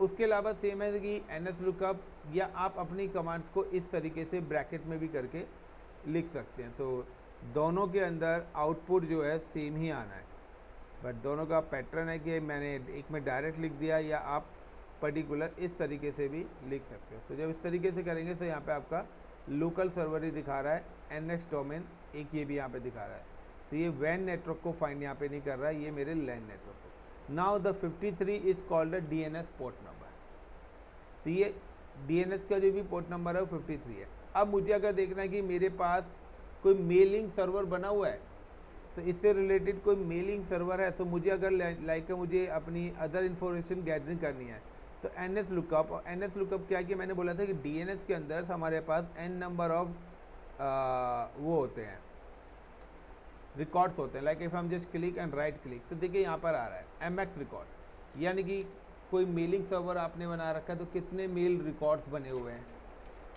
उसके अलावा सेम है कि NS लुकअप या आप अपनी कमांड्स को इस तरीके से ब्रैकेट में भी करके लिख सकते हैं। सो दोनों के अंदर आउटपुट जो है सेम ही आना है, बट दोनों का पैटर्न है कि मैंने एक में डायरेक्ट लिख दिया या आप पर्टिकुलर इस तरीके से भी लिख सकते हो। सो जब इस तरीके से करेंगे तो यहाँ पे आपका लोकल सर्वर ही दिखा रहा है, NX डोमेन एक ये भी यहाँ पे दिखा रहा है। तो ये वैन नेटवर्क को फाइंड यहाँ पे नहीं कर रहा है, ये मेरे लैन नेटवर्क को। Now the 53 is called the DNS port number. तो ये DNS का जो भी पोर्ट नंबर है वो 53 है। अब मुझे अगर देखना है कि मेरे पास कोई मेलिंग सर्वर बना हुआ है, तो इससे रिलेटेड कोई मेलिंग सर्वर है, तो मुझे अगर लाइक मुझे अपनी अदर इन्फॉर्मेशन गैदरिंग करनी है, तो NS लुकअप। और NS लुकअप क्या है कि मैंने बोला था कि DNS के अंदर हमारे पास n नंबर ऑफ वो होते हैं, रिकॉर्ड्स होते हैं। लाइक इफ हम just click and right click, तो देखिए यहाँ पर आ रहा है MX रिकॉर्ड, यानी कि कोई मेलिंग सर्वर आपने बना रखा है तो कितने मेल रिकॉर्ड्स बने हुए हैं,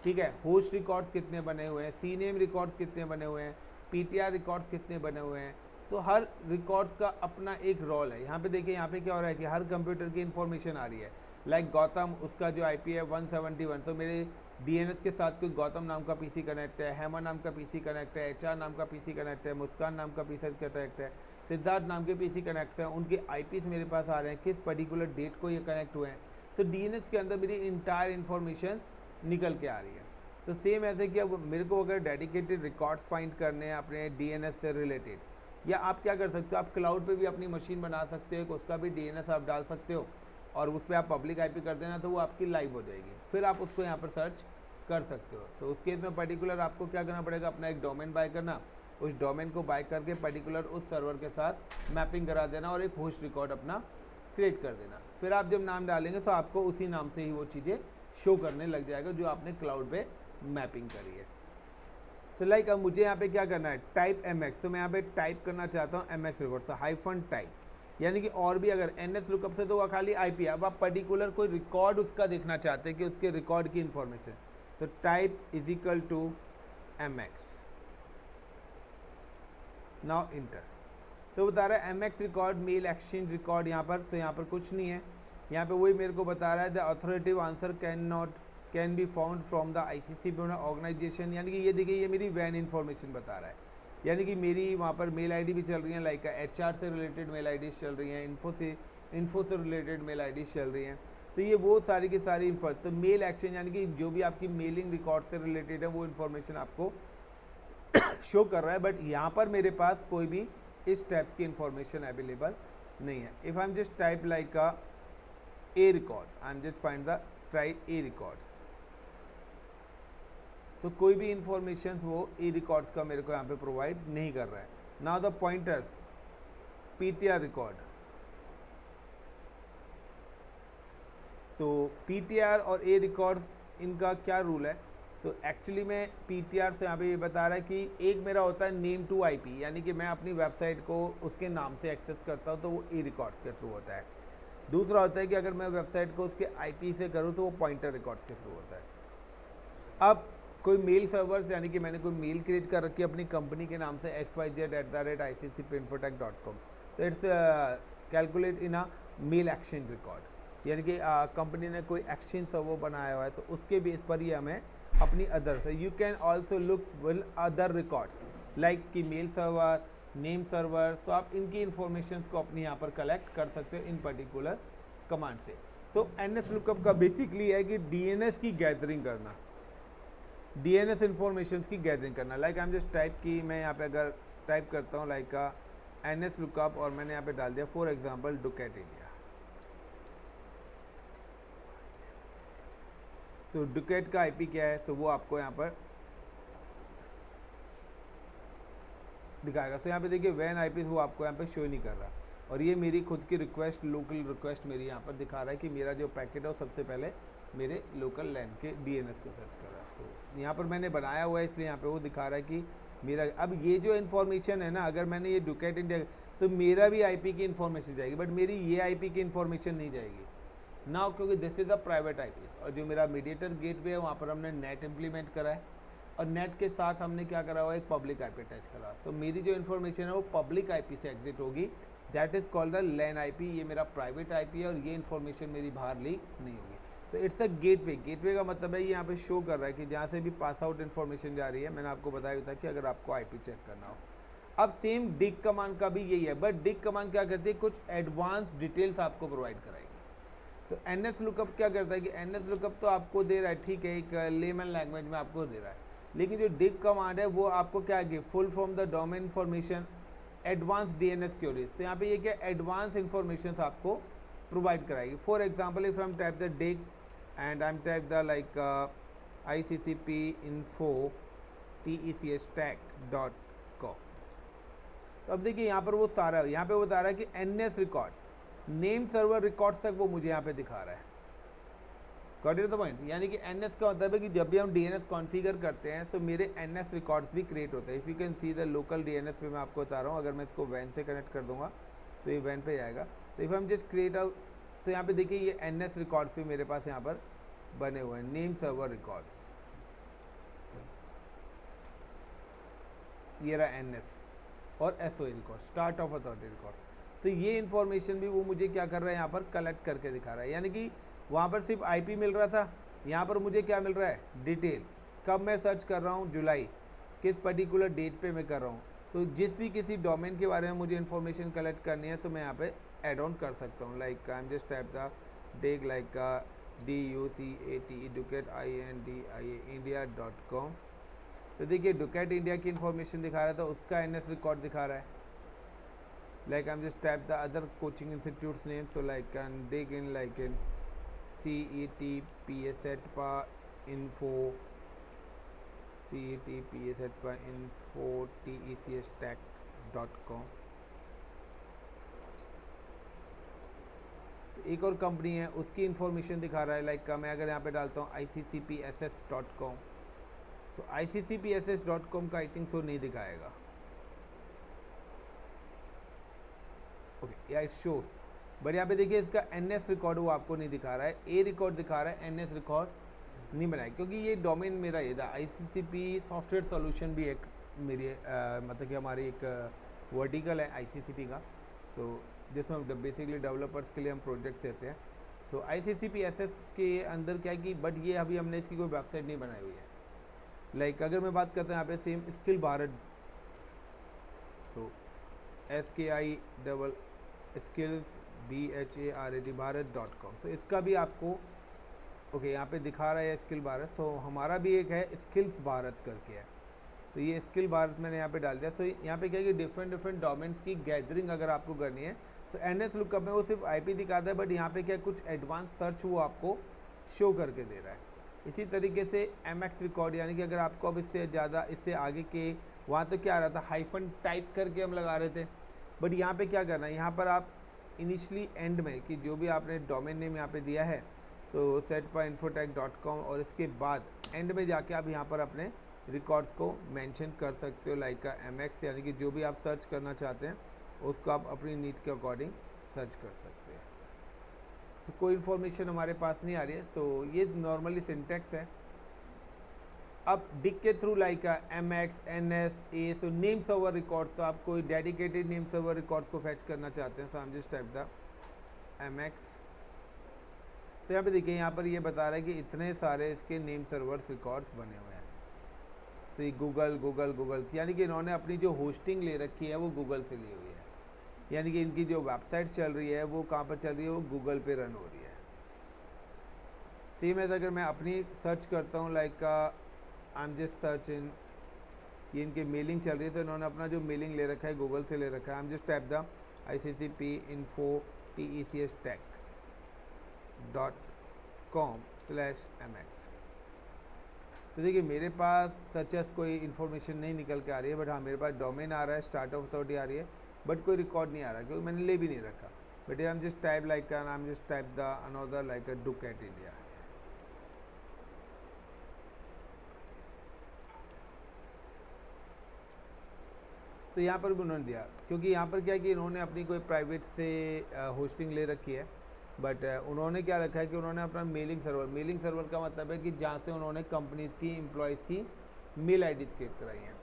ठीक है, होस्ट रिकॉर्ड्स कितने बने हुए हैं, CNAME रिकॉर्ड्स कितने बने हुए हैं, PTR रिकॉर्ड्स कितने बने हुए हैं। सो हर रिकॉर्ड्स का अपना एक रोल है। यहाँ पे देखिए यहाँ पे क्या हो रहा है कि हर कंप्यूटर की इन्फॉर्मेशन आ रही है। लाइक गौतम, उसका जो IP है 171, तो मेरे DNS के साथ कोई गौतम नाम का PC कनेक्ट है, हेमा नाम का PC कनेक्ट है, HR नाम का PC कनेक्ट है, मुस्कान नाम का PC कनेक्ट है, सिद्धार्थ नाम के PC कनेक्ट हैं, उनके IPs मेरे पास आ रहे हैं, किस पर्टिकुलर डेट को ये कनेक्ट हुए हैं। सो DNS के अंदर मेरी इंटायर इन्फॉर्मेशन निकल के आ रही है। तो सेम ऐसे कि अब मेरे को अगर डेडिकेटेड रिकॉर्ड्स फाइंड करने हैं अपने DNS से रिलेटेड, या आप क्या कर सकते हो, आप क्लाउड पे भी अपनी मशीन बना सकते हो, उसका भी DNS आप डाल सकते हो और उस पर आप पब्लिक IP कर देना, तो वो आपकी लाइव हो जाएगी, फिर आप उसको यहाँ पर सर्च कर सकते हो। तो उस केस में पर्टिकुलर आपको क्या करना पड़ेगा, अपना एक डोमेन बाय करना, उस डोमेन को बाय करके पर्टिकुलर उस सर्वर के साथ मैपिंग करा देना और एक होस्ट रिकॉर्ड अपना क्रिएट कर देना। फिर आप जब नाम डालेंगे तो आपको उसी नाम से ही वो चीज़ें शो करने लग जाएगा जो आपने क्लाउड पे मैपिंग करी है। तो लाइक अब मुझे यहाँ पे क्या करना है, टाइप MX, तो मैं यहाँ पे टाइप करना चाहता हूँ MX रिकॉर्ड, तो हाइफन टाइप, यानी कि और भी अगर NS लुकअप से तो वो खाली IP है, अब आप पर्टिकुलर कोई रिकॉर्ड उसका देखना चाहते हैं कि उसके रिकॉर्ड की इंफॉर्मेशन, तो type is equal to MX, now enter. तो बता रहा है MX record mail exchange record यहाँ पर, तो यहाँ पर कुछ नहीं है, यहाँ पे वही मेरे को बता रहा है the authoritative answer can be found from the ICCP organisation, यानी कि ये देखिए ये मेरी वैन इन्फॉर्मेशन बता रहा है, यानी कि मेरी वहाँ पर मेल ID भी चल रही हैं, लाइक HR से रिलेटेड मेल IDs चल रही हैं, इन्फो से रिलेटेड मेल IDs चल रही हैं। तो ये वो सारी की सारी तो मेल एक्सचेंज, यानी कि जो भी आपकी मेलिंग रिकॉर्ड से रिलेटेड है वो इन्फॉर्मेशन आपको शो कर रहा है, बट यहाँ पर मेरे पास कोई भी इस टाइप्स की इंफॉर्मेशन अवेलेबल नहीं है। If I am just type like A record, I am just find the try A records, तो कोई भी इंफॉर्मेशन वो A रिकॉर्ड्स का मेरे को यहाँ पे प्रोवाइड नहीं कर रहा है। Now the pointers PTR record, so PTR और A रिकॉर्ड्स इनका क्या रूल है, तो एक्चुअली में PTR से यहाँ पे ये बता रहा है कि एक मेरा होता है नेम टू IP, यानी कि मैं अपनी वेबसाइट को उसके नाम से एक्सेस करता हूँ तो वो A रिकॉर्ड्स के थ्रू होता है। दूसरा होता है कि अगर मैं वेबसाइट को उसके IP से करूँ तो वो पॉइंटर रिकॉर्ड्स के थ्रू होता है। अब कोई मेल सर्वर्स, यानी कि मैंने कोई मेल क्रिएट कर रखी है अपनी कंपनी के नाम से xyz@iccpinfotech.com, तो it's calculate in a mail exchange record, यानी कि कंपनी ने कोई एक्सचेंज सर्वर बनाया हुआ है तो उसके बेस पर ही हमें अपनी अदर से, you can also look will other records like कि मेल सर्वर, नेम सर्वर, तो आप इनकी इंफॉर्मेशन को अपने यहाँ पर कलेक्ट कर सकते हो इन पर्टिकुलर कमांड से। तो NS लुकअप का बेसिकली है कि DNS की गैदरिंग करना, DNS इंफॉर्मेशन की गैदरिंग करना। Like I am just type की, मैं यहाँ पे अगर टाइप करता हूँ लाइक NS लुकअप और मैंने यहाँ पे डाल दिया फॉर एग्जांपल डुकेट इंडिया। तो डुकेट का आईपी क्या है, तो वो आपको यहाँ पर दिखाएगा। तो यहाँ पे देखिए वैन आईपी वो आपको यहाँ पे शो नहीं कर रहा, और ये मेरी खुद की रिक्वेस्ट, लोकल रिक्वेस्ट मेरी यहाँ पर दिखा रहा है कि मेरा जो पैकेट है वो सबसे पहले मेरे लोकल लैन के DNS को सर्च कर रहा है। तो यहाँ पर मैंने बनाया हुआ है इसलिए यहाँ पे वो दिखा रहा है कि मेरा, अब ये जो इन्फॉर्मेशन है ना, अगर मैंने ये डुकेट इंडिया, तो मेरा भी IP की इन्फॉर्मेशन जाएगी, बट मेरी ये IP की इन्फॉर्मेशन नहीं जाएगी ना, क्योंकि this is a private IP। और जो मेरा मीडिएटर गेटवे है वहाँ पर हमने नेट इम्प्लीमेंट करा है, और नेट के साथ हमने क्या करा हुआ है, एक पब्लिक IP अटैच करा। तो मेरी जो इन्फॉर्मेशन है वो पब्लिक IP से एग्जिट होगी, that is called the LAN IP। ये मेरा प्राइवेट IP है और ये इन्फॉर्मेशन मेरी बाहर लीक नहीं होगी। तो इट्स अ गेटवे। गेटवे का मतलब है ये यहाँ पे शो कर रहा है कि जहाँ से भी पास आउट इन्फॉर्मेशन जा रही है, मैंने आपको बताया था कि अगर आपको IP चेक करना हो। अब सेम डिग कमांड का भी यही है, बट डिग कमांड क्या करती है, कुछ एडवांस डिटेल्स आपको प्रोवाइड कराएगी। तो NS लुकअप क्या करता है कि NS लुकअप तो आपको दे रहा है, ठीक है, एक लेमन लैंग्वेज में आपको दे रहा है, लेकिन जो डिग कमांड है वो आपको क्या है, full from the domain information advance DNS queries. तो यहाँ पे ये क्या एडवांस इन्फॉर्मेशन आपको प्रोवाइड कराएगी। For example if I am type the dig and I am type the like ICCP info TECHstack.com। तो अब देखिए यहाँ पर वो सारा, यहाँ पे बता रहा है कि NS record name server records तक वो मुझे यहाँ पे दिखा रहा है। Got it the point. यानी कि NS का मतलब है कि जब भी हम DNS कॉन्फ़िगर करते हैं तो मेरे NS रिकॉर्ड्स भी क्रिएट होते हैं। If you can see the local DNS पे मैं आपको बता रहा हूँ, अगर मैं इसको वैन से कनेक्ट कर दूंगा तो ये वैन पे जाएगा। तो इफ़ हम जस्ट क्रिएट आउट, तो यहाँ पे देखिए ये NS रिकॉर्ड्स भी मेरे पास यहाँ पर बने हुए हैं, नेम सर्वर रिकॉर्ड्स, ये रहा NS और SOA record, start of authority records. तो ये इन्फॉर्मेशन भी वो मुझे क्या कर रहा है, यहाँ पर कलेक्ट करके दिखा रहा है। यानी कि वहाँ पर सिर्फ IP मिल रहा था, यहाँ पर मुझे क्या मिल रहा है, डिटेल्स। कब मैं सर्च कर रहा हूँ, जुलाई, किस पर्टिकुलर डेट पे मैं कर रहा हूँ। तो जिस भी किसी डोमेन के बारे में मुझे इन्फॉर्मेशन कलेक्ट करनी है तो मैं यहाँ पे एड ऑन कर सकता हूँ। Like I am just type the dig like DUCAT डुकेट India.com। तो देखिए डुकेट इंडिया की इन्फॉर्मेशन दिखा रहा था, उसका NS रिकॉर्ड दिखा रहा है। Like I'm just type the other coaching institutes name, so like can dig in like in CETPSETPA info CETPSETPA info TECHstack.com। एक और कंपनी है उसकी इन्फॉर्मेशन दिखा रहा है। लाइक मैं अगर यहाँ पे डालता हूँ ICCPSS.com, सो ICCPSS.com का आई थिंक सो नहीं दिखाएगा। ओके या इट्स शो, बट यहाँ पे देखिए इसका NS रिकॉर्ड वो आपको नहीं दिखा रहा है, A रिकॉर्ड दिखा रहा है, NS रिकॉर्ड नहीं बनाया, क्योंकि ये डोमेन मेरा ये था। ICCP सॉफ्टवेयर सॉल्यूशन भी एक मेरी मतलब कि हमारी एक वर्टिकल है ICCP का, सो जिसमें बेसिकली डेवलपर्स के लिए हम प्रोजेक्ट्स देते हैं। सो ICCPSS के अंदर क्या है कि, बट ये अभी हमने इसकी कोई वेबसाइट नहीं बनाई हुई है। लाइक अगर मैं बात करता हूँ यहाँ पे सेम स्किल भारत, तो SKI डबल skills BHARAT भारत.com। सो इसका भी आपको ओके यहाँ पे दिखा रहा है स्किल भारत। सो हमारा भी एक है स्किल्स भारत करके है, तो ये स्किल भारत मैंने यहाँ पे डाल दिया। सो यहाँ पे क्या है कि डिफरेंट डोमेन्स की गैदरिंग अगर आपको करनी है, सो NS लुकअप में वो सिर्फ IP दिखाता है, बट यहाँ पे क्या कुछ एडवांस सर्च वो आपको शो करके दे रहा है। इसी तरीके से MX रिकॉर्ड, यानी कि अगर आपको अब इससे ज़्यादा इससे आगे के, वहाँ तो क्या आ रहा था हाइफन टाइप करके हम लगा रहे थे, बट यहाँ पे क्या करना है, यहाँ पर आप इनिशियली एंड में कि जो भी आपने डोमेन नेम यहाँ पे दिया है तो setpainfotech.com, और इसके बाद एंड में जाके आप यहाँ पर अपने रिकॉर्ड्स को मेंशन कर सकते हो। लाइक का MX, यानी कि जो भी आप सर्च करना चाहते हैं उसको आप अपनी नीड के अकॉर्डिंग सर्च कर सकते हैं। तो कोई इन्फॉर्मेशन हमारे पास नहीं आ रही है, सो ये नॉर्मली सिंटेक्स है। अब डिग के through like MX NS A, so name server records, तो आप कोई डेडिकेटेड नेम सर्वर रिकॉर्ड्स को फैच करना चाहते हैं, so I am just type the MX। तो यहाँ पे देखिए यहाँ पर ये बता रहा है कि इतने सारे इसके नेम सर्वर्स रिकॉर्ड्स बने हुए हैं। तो ये गूगल यानी कि इन्होंने अपनी जो होस्टिंग ले रखी है वो गूगल से ली हुई है, यानी कि इनकी जो वेबसाइट चल रही है वो कहाँ पर चल रही है, वो गूगल पे रन हो रही है। सेम एज अगर मैं अपनी सर्च करता हूँ, like I am just search in ये इनकी मेलिंग चल रही है, तो इन्होंने अपना जो मेलिंग ले रखा है गूगल से ले रखा है। हम जस्ट टाइप द iccpinfo.tech.com/mx। तो देखिए मेरे पास सच एस कोई इन्फॉर्मेशन नहीं निकल के आ रही है, बट हाँ मेरे पास डोमेन आ रहा है, स्टार्ट ऑफ अथॉरिटी आ रही है, बट कोई रिकॉर्ड नहीं आ रहा क्योंकि मैंने ले भी नहीं रखा। But I am just type like I am just type the another like a duck at India. तो यहाँ पर भी उन्होंने दिया, क्योंकि यहाँ पर क्या है कि इन्होंने अपनी कोई प्राइवेट से होस्टिंग ले रखी है, बट उन्होंने क्या रखा है कि उन्होंने अपना मेलिंग सर्वर का मतलब है कि जहाँ से उन्होंने कंपनीज की एम्प्लॉयज़ की मेल आईडीज क्रिएट कराई हैं।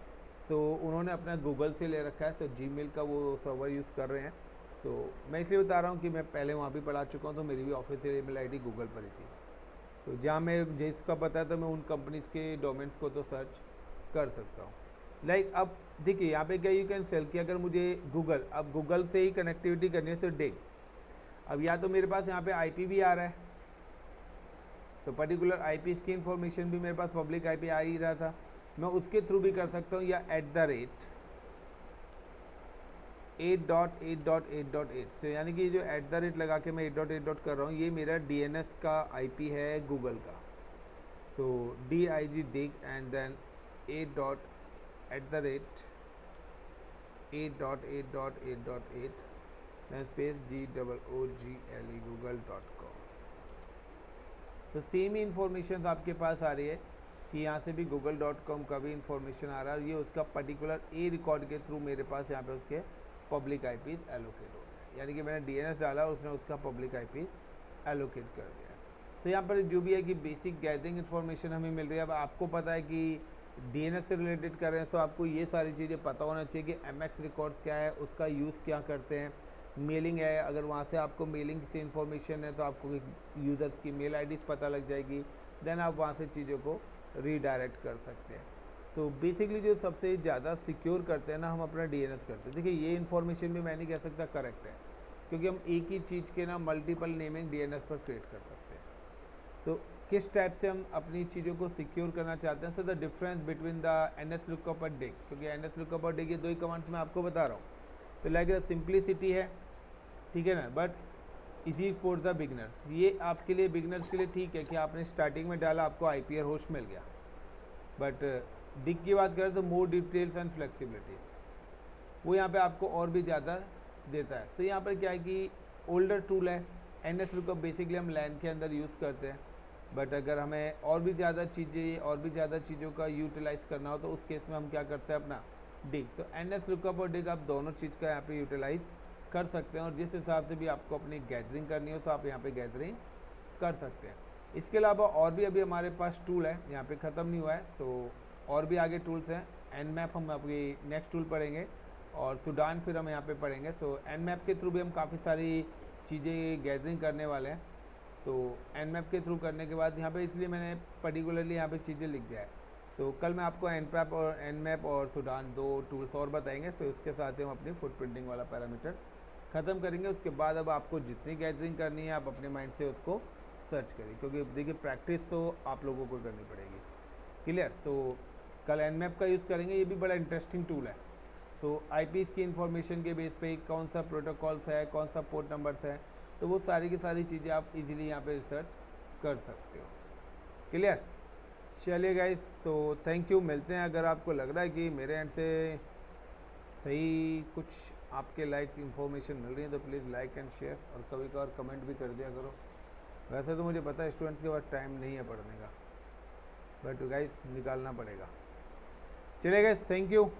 तो उन्होंने अपना गूगल से ले रखा है, तो जीमेल का वो सर्वर यूज़ कर रहे हैं। तो मैं इसलिए बता रहा हूँ कि मैं पहले वहाँ भी पढ़ा चुका हूँ, तो मेरी भी ऑफिशियल ईमेल आईडी गूगल पर ही थी। तो जहाँ मैं जिसका पता है तो मैं उन कंपनीज़ के डोमेन्स को तो सर्च कर सकता हूँ। लाइक अब देखिए यहाँ पे क्या यू कैन सेल कि अगर मुझे अब गूगल से ही कनेक्टिविटी करनी है, तो डिग। अब या तो मेरे पास यहाँ पे आईपी भी आ रहा है, तो पर्टिकुलर आईपी की इन्फॉर्मेशन भी मेरे पास पब्लिक आईपी आ ही रहा था, मैं उसके थ्रू भी कर सकता हूँ, या @8.8.8.8 से, यानी कि जो @ लगा के मैं 8.8 कर रहा हूँ, ये मेरा DNS का आईपी है गूगल का। So DIG dig and then 8.8.8.8 space GOOGLE google.com। तो सेम ही इंफॉर्मेशन आपके पास आ रही है कि यहाँ से भी google.com का भी इंफॉर्मेशन आ रहा है, और ये उसका पर्टिकुलर रिकॉर्ड के थ्रू मेरे पास यहाँ पे उसके पब्लिक आईपीज एलोकेट हो गए, यानी कि मैंने DNS डाला, उसने उसका पब्लिक आईपीज एलोकेट कर दिया। तो यहाँ पर जो भी है कि बेसिक गैदरिंग इन्फॉर्मेशन हमें मिल रही है। अब आपको पता है कि DNS से रिलेटेड कर रहे हैं, तो आपको ये सारी चीज़ें पता होना चाहिए कि MX रिकॉर्ड्स क्या है, उसका यूज़ क्या करते हैं। मेलिंग है, अगर वहाँ से आपको मेलिंग से इन्फॉर्मेशन है तो आपको यूज़र्स की मेल आईडीज़ पता लग जाएगी, देन आप वहाँ से चीज़ों को रीडायरेक्ट कर सकते हैं। तो बेसिकली जो सबसे ज़्यादा सिक्योर करते हैं ना, हम अपना DNS करते हैं। देखिए ये इन्फॉर्मेशन भी मैं नहीं कह सकता करेक्ट है, क्योंकि हम एक ही चीज़ के ना मल्टीपल नेमिंग DNS पर क्रिएट कर सकते हैं। तो किस टाइप से हम अपनी चीज़ों को सिक्योर करना चाहते हैं, so the difference between the NS lookup और dig, क्योंकि NS lookup और dig ये दो ही कमांड्स मैं आपको बता रहा हूँ। तो लाइक द सिंप्लिसिटी है, ठीक है ना, but easy for the beginners. ये आपके लिए बिगनर्स के लिए ठीक है कि आपने स्टार्टिंग में डाला, आपको IP और होस्ट मिल गया। बट dig की बात करें तो मोर डिटेल्स एंड फ्लेक्सिबिलिटीज़, वो यहाँ पे आपको और भी ज़्यादा देता है। तो यहाँ पर क्या है कि ओल्डर टूल है, NS lookup बेसिकली हम लैन के अंदर यूज़ करते हैं, बट अगर हमें और भी ज़्यादा चीज़ों का यूटिलाइज़ करना हो तो उस केस में हम क्या करते हैं, अपना dig। तो NS lookup और dig आप दोनों चीज़ का यहाँ पे यूटिलाइज़ कर सकते हैं, और जिस हिसाब से भी आपको अपनी गैदरिंग करनी हो तो आप यहाँ पे गैदरिंग कर सकते हैं। इसके अलावा और भी अभी हमारे पास टूल है, यहाँ पे ख़त्म नहीं हुआ है, तो और भी आगे टूल्स हैं। Nmap हम अभी नेक्स्ट टूल पढ़ेंगे, और सूडान फिर हम यहाँ पे पढ़ेंगे। सो Nmap के थ्रू भी हम काफ़ी सारी चीज़ें गैदरिंग करने वाले हैं। तो Nmap के थ्रू करने के बाद यहाँ पे, इसलिए मैंने पर्टिकुलरली यहाँ पे चीज़ें लिख दिया है। तो कल मैं आपको Nmap और सूडान दो टूल्स और बताएंगे। तो इसके साथ ही हम अपनी फुटप्रिंटिंग वाला पैरामीटर ख़त्म करेंगे। उसके बाद अब आपको जितनी गैदरिंग करनी है आप अपने माइंड से उसको सर्च करिए, क्योंकि देखिए प्रैक्टिस तो आप लोगों को करनी पड़ेगी। क्लियर। तो कल Nmap का यूज़ करेंगे, ये भी बड़ा इंटरेस्टिंग टूल है। तो IPs की इन्फॉर्मेशन के बेस पे कौन सा प्रोटोकॉल्स है, कौन सा पोर्ट नंबर्स है, तो वो सारी की सारी चीज़ें आप इजीली यहाँ पे रिसर्च कर सकते हो। क्लियर। चलिए गाइस, तो थैंक यू, मिलते हैं। अगर आपको लग रहा है कि मेरे एंड से सही कुछ आपके लाइक इन्फॉर्मेशन मिल रही है तो प्लीज़ लाइक एंड शेयर, और कभी कभार कमेंट भी कर दिया करो। वैसे तो मुझे पता है स्टूडेंट्स के पास टाइम नहीं है पढ़ने का, बट गाइस निकालना पड़ेगा। चलिए गाइस, थैंक यू।